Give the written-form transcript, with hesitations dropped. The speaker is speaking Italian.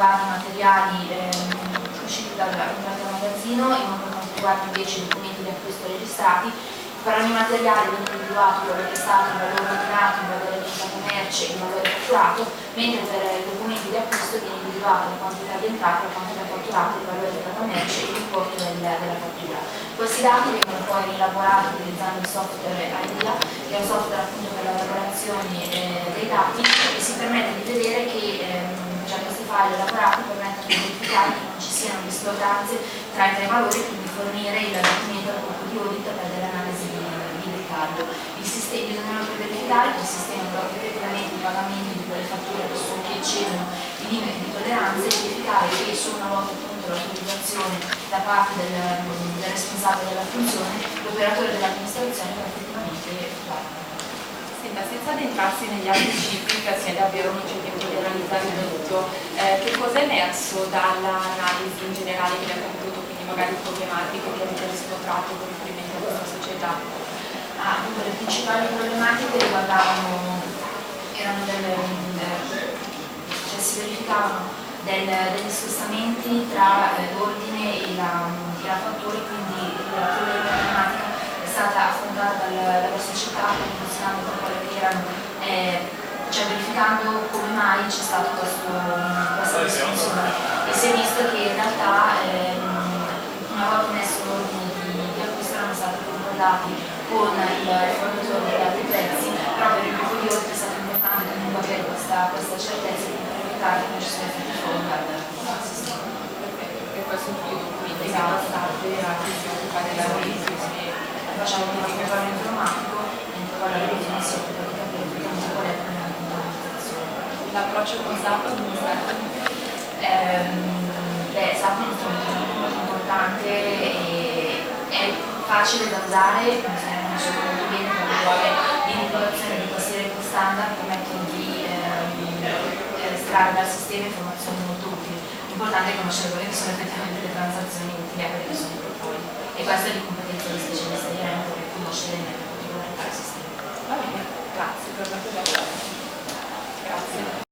riguarda i materiali usciti dal magazzino, in modo per quanto riguarda invece i documenti di acquisto registrati. Per ogni materiale viene individuato quello che è stato il valore ordinato, il valore elencato merce e il valore fatturato, mentre per i documenti di acquisto viene individuata la quantità di entrata, la quantità fatturata, il valore elencato merce e l'importo della fattura. Questi dati vengono poi rielaborati utilizzando il software IDEA, che è un software appunto per l'elaborazione dei dati, e si permette di vedere che questi file elaborati permettono di verificare che non ci siano discordanze tra i tre valori, quindi fornire il documento al gruppo di audit per delle analisi di dettaglio. Bisogna anche verificare che il sistema blocca effettivamente i pagamenti di quelle fatture che eccedono i limiti di tolleranza, e verificare che solo una volta appunto l'autorizzazione da parte del responsabile della funzione, l'operatore dell'amministrazione può effettivamente effettuare. Senza addentrarsi negli altri cicli, che sia davvero non c'è tempo di analizzare tutto, che cosa è emerso dall'analisi in generale che ha concluso, quindi magari problematiche che avete riscontrato con riferimento a questa società? Dunque, le principali problematiche riguardavano, si verificavano degli spostamenti tra l'ordine e la fattura, quindi la problematica è stata affrontata dalla società, funzionando per quello che erano, cioè verificando come mai c'è stata questa disfunzione, e si è visto che in realtà una volta messo l'ordine di acquisto erano stati concordati con il fornitore dei prezzi, però per il gruppo di ordine è stato importante comunque avere questa certezza per evitare che non ci siano effetti frontal dal sistema. Perfetto, e questo tutti i documenti che sono stati occupati della revisione. Facciamo un controllo informatico, mentre poi la revisione si occupa di capire effettivamente qual è il problema di comunicazione. L'approccio con SAP come è stato? SAP è un strumento molto importante e è facile da usare, funziona molto bene per le vuole l'individuazione di questi record standard permettono di estrarre dal sistema informazioni molto utili. L'importante è conoscere quelle che sono effettivamente le transazioni utili a quelli che sono i portfolio, e questa è di competenza di specialista di Remo, per conoscere le particolarità del sistema. Va bene, grazie per la tua. Grazie.